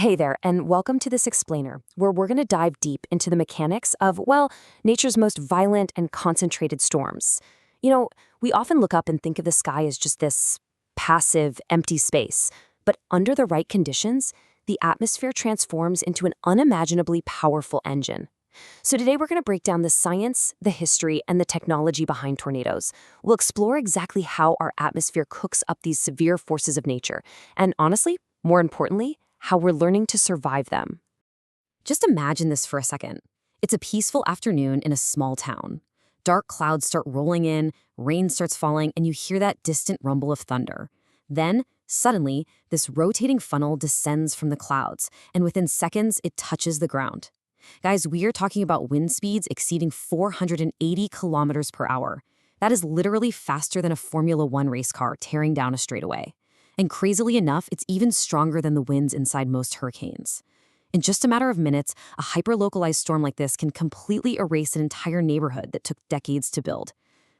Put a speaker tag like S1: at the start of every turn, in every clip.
S1: Hey there, and welcome to this explainer, where we're going to dive deep into the mechanics of, well, nature's most violent and concentrated storms. We often look up and think of the sky as just this passive, empty space. But under the right conditions, the atmosphere transforms into an unimaginably powerful engine. So today we're going to break down the science, the history, and the technology behind tornadoes. We'll explore exactly how our atmosphere cooks up these severe forces of nature, and honestly, more importantly, how we're learning to survive them. Just imagine this for a second. It's a peaceful afternoon in a small town. Dark clouds start rolling in, rain starts falling, and you hear that distant rumble of thunder. Then, suddenly, this rotating funnel descends from the clouds, and within seconds, it touches the ground. Guys, we are talking about wind speeds exceeding 480 kilometers per hour. That is literally faster than a Formula One race car tearing down a straightaway. And crazily enough, it's even stronger than the winds inside most hurricanes. In just a matter of minutes, a hyper-localized storm like this can completely erase an entire neighborhood that took decades to build.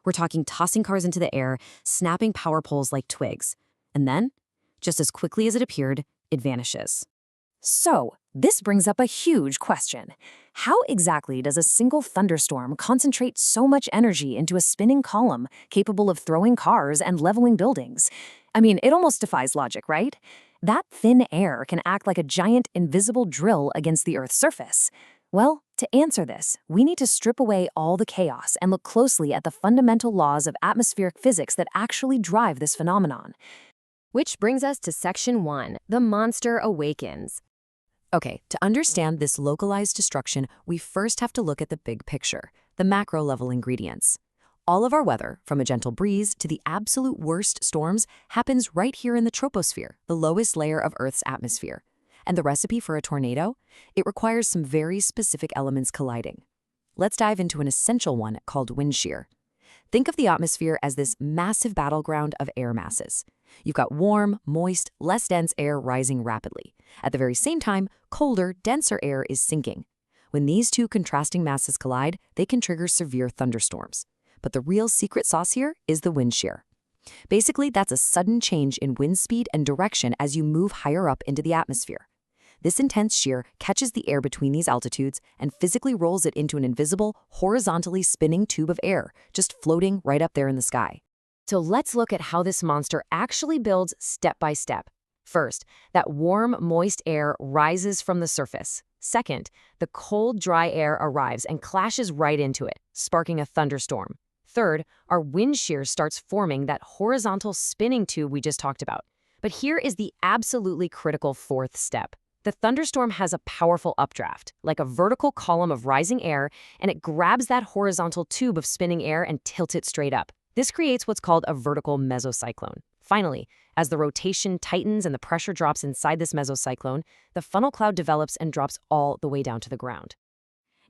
S1: We're talking tossing cars into the air, snapping power poles like twigs. And then, just as quickly as it appeared, it vanishes. So, this brings up a huge question. How exactly does a single thunderstorm concentrate so much energy into a spinning column capable of throwing cars and leveling buildings? I mean, it almost defies logic, right? That thin air can act like a giant invisible drill against the Earth's surface. Well, to answer this, we need to strip away all the chaos and look closely at the fundamental laws of atmospheric physics that actually drive this phenomenon.
S2: Which brings us to Section 1, The Monster Awakens.
S1: Okay, to understand this localized destruction, we first have to look at the big picture, the macro-level ingredients. All of our weather, from a gentle breeze to the absolute worst storms, happens right here in the troposphere, the lowest layer of Earth's atmosphere. And the recipe for a tornado? It requires some very specific elements colliding. Let's dive into an essential one called wind shear. Think of the atmosphere as this massive battleground of air masses. You've got warm, moist, less dense air rising rapidly. At the very same time, colder, denser air is sinking. When these two contrasting masses collide, they can trigger severe thunderstorms. But the real secret sauce here is the wind shear. Basically, that's a sudden change in wind speed and direction as you move higher up into the atmosphere. This intense shear catches the air between these altitudes and physically rolls it into an invisible, horizontally spinning tube of air, just floating right up there in the sky.
S2: So let's look at how this monster actually builds step by step. First, that warm, moist air rises from the surface. Second, the cold, dry air arrives and clashes right into it, sparking a thunderstorm. Third, our wind shear starts forming that horizontal spinning tube we just talked about. But here is the absolutely critical fourth step. The thunderstorm has a powerful updraft, like a vertical column of rising air, and it grabs that horizontal tube of spinning air and tilts it straight up. This creates what's called a vertical mesocyclone. Finally, as the rotation tightens and the pressure drops inside this mesocyclone, the funnel cloud develops and drops all the way down to the ground.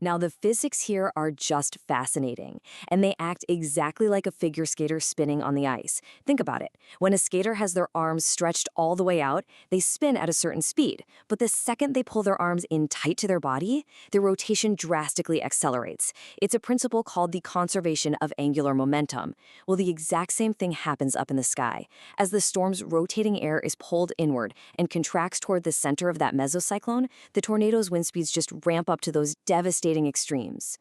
S1: Now, the physics here are just fascinating, and they act exactly like a figure skater spinning on the ice. Think about it. When a skater has their arms stretched all the way out, they spin at a certain speed. But the second they pull their arms in tight to their body, their rotation drastically accelerates. It's a principle called the conservation of angular momentum. Well, the exact same thing happens up in the sky. As the storm's rotating air is pulled inward and contracts toward the center of that mesocyclone, the tornado's wind speeds just ramp up to those devastating extremes.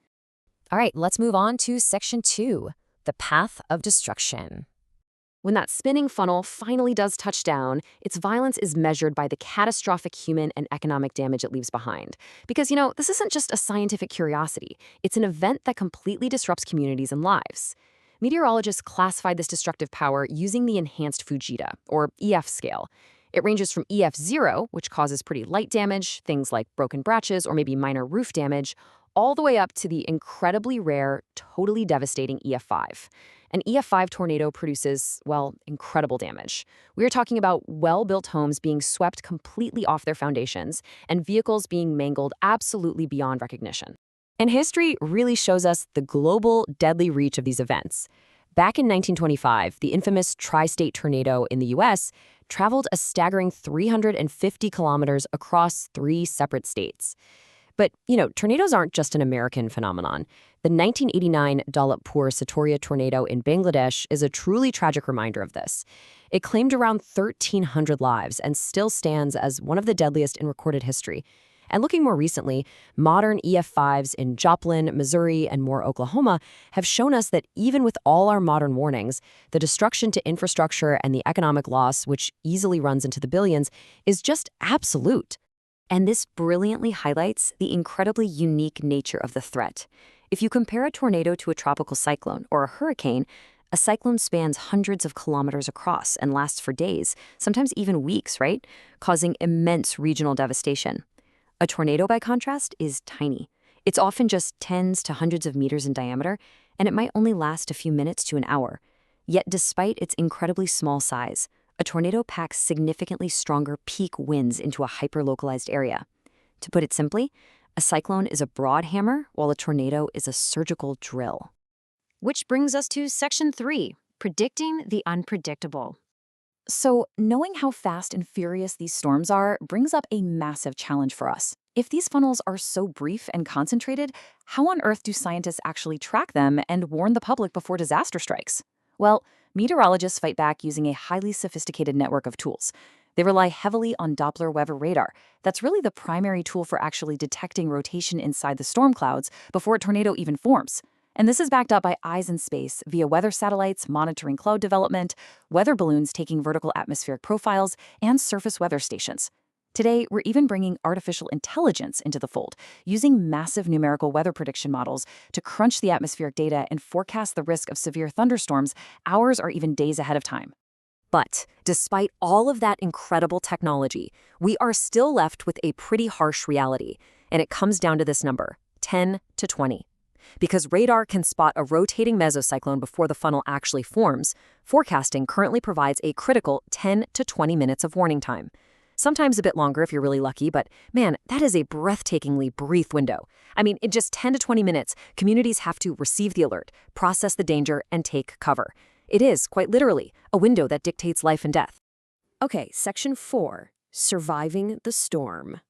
S2: All right, let's move on to Section 2, The Path of Destruction. When that spinning funnel finally does touch down, its violence is measured by the catastrophic human and economic damage it leaves behind. Because, this isn't just a scientific curiosity. It's an event that completely disrupts communities and lives. Meteorologists classified this destructive power using the Enhanced Fujita, or EF scale. It ranges from EF0, which causes pretty light damage, things like broken branches or maybe minor roof damage, all the way up to the incredibly rare, totally devastating EF5. An EF5 tornado produces, well, incredible damage. We are talking about well-built homes being swept completely off their foundations and vehicles being mangled absolutely beyond recognition. And history really shows us the global, deadly reach of these events. Back in 1925, the infamous tri-state tornado in the U.S. traveled a staggering 350 kilometers across 3 separate states. But, tornadoes aren't just an American phenomenon. The 1989 Daulatpur Satoria tornado in Bangladesh is a truly tragic reminder of this. It claimed around 1,300 lives and still stands as one of the deadliest in recorded history. And looking more recently, modern EF5s in Joplin, Missouri, and Moore, Oklahoma have shown us that even with all our modern warnings, the destruction to infrastructure and the economic loss, which easily runs into the billions, is just absolute.
S1: And this brilliantly highlights the incredibly unique nature of the threat. If you compare a tornado to a tropical cyclone or a hurricane, a cyclone spans hundreds of kilometers across and lasts for days, sometimes even weeks, right? Causing immense regional devastation. A tornado, by contrast, is tiny. It's often just tens to hundreds of meters in diameter, and it might only last a few minutes to an hour. Yet despite its incredibly small size, a tornado packs significantly stronger peak winds into a hyper-localized area. To put it simply, a cyclone is a broad hammer, while a tornado is a surgical drill.
S2: Which brings us to Section 3, predicting the unpredictable.
S3: So, knowing how fast and furious these storms are brings up a massive challenge for us. If these funnels are so brief and concentrated, how on earth do scientists actually track them and warn the public before disaster strikes? Well, meteorologists fight back using a highly sophisticated network of tools. They rely heavily on Doppler weather radar. That's really the primary tool for actually detecting rotation inside the storm clouds before a tornado even forms. And this is backed up by eyes in space via weather satellites monitoring cloud development, weather balloons taking vertical atmospheric profiles, and surface weather stations. Today, we're even bringing artificial intelligence into the fold, using massive numerical weather prediction models to crunch the atmospheric data and forecast the risk of severe thunderstorms hours or even days ahead of time.
S1: But despite all of that incredible technology, we are still left with a pretty harsh reality, and it comes down to this number, 10 to 20. Because radar can spot a rotating mesocyclone before the funnel actually forms, forecasting currently provides a critical 10 to 20 minutes of warning time. Sometimes a bit longer if you're really lucky, but man, that is a breathtakingly brief window. I mean, in just 10 to 20 minutes, communities have to receive the alert, process the danger, and take cover. It is, quite literally, a window that dictates life and death.
S2: Okay, Section 4, surviving the storm.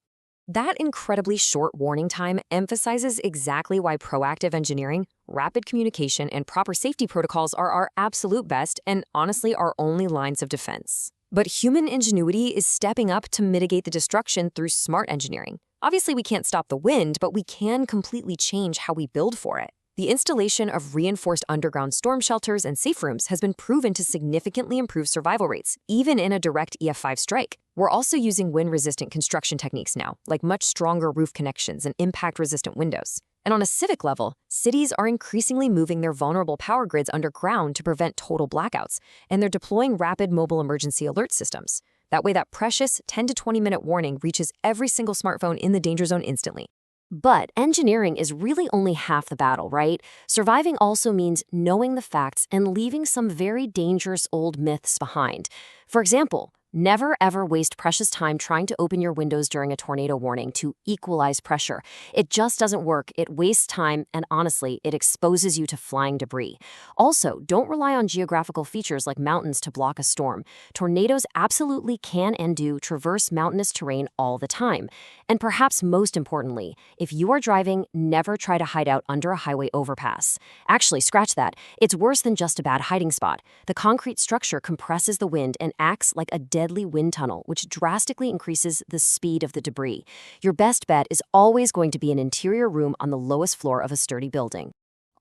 S2: That incredibly short warning time emphasizes exactly why proactive engineering, rapid communication, and proper safety protocols are our absolute best and honestly our only lines of defense. But human ingenuity is stepping up to mitigate the destruction through smart engineering. Obviously, we can't stop the wind, but we can completely change how we build for it. The installation of reinforced underground storm shelters and safe rooms has been proven to significantly improve survival rates, even in a direct EF5 strike. We're also using wind-resistant construction techniques now, like much stronger roof connections and impact-resistant windows. And on a civic level, cities are increasingly moving their vulnerable power grids underground to prevent total blackouts, and they're deploying rapid mobile emergency alert systems. That way, that precious 10 to 20-minute warning reaches every single smartphone in the danger zone instantly. But engineering is really only half the battle, right? Surviving also means knowing the facts and leaving some very dangerous old myths behind. For example, never ever waste precious time trying to open your windows during a tornado warning to equalize pressure. It just doesn't work. It wastes time, and honestly, it exposes you to flying debris. Also, don't rely on geographical features like mountains to block a storm. Tornadoes absolutely can and do traverse mountainous terrain all the time. And perhaps most importantly, if you are driving, never try to hide out under a highway overpass. Actually, scratch that. It's worse than just a bad hiding spot. The concrete structure compresses the wind and acts like a deadly wind tunnel, which drastically increases the speed of the debris. Your best bet is always going to be an interior room on the lowest floor of a sturdy building.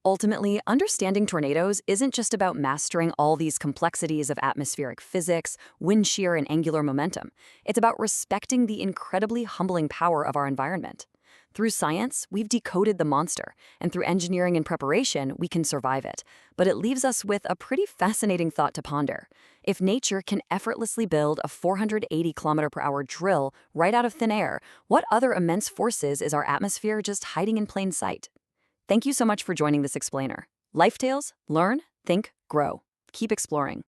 S3: Ultimately, understanding tornadoes isn't just about mastering all these complexities of atmospheric physics, wind shear, and angular momentum. It's about respecting the incredibly humbling power of our environment. Through science, we've decoded the monster, and through engineering and preparation, we can survive it. But it leaves us with a pretty fascinating thought to ponder. If nature can effortlessly build a 480 km/h drill right out of thin air, what other immense forces is our atmosphere just hiding in plain sight? Thank you so much for joining this explainer. Life Tales, learn, think, grow. Keep exploring.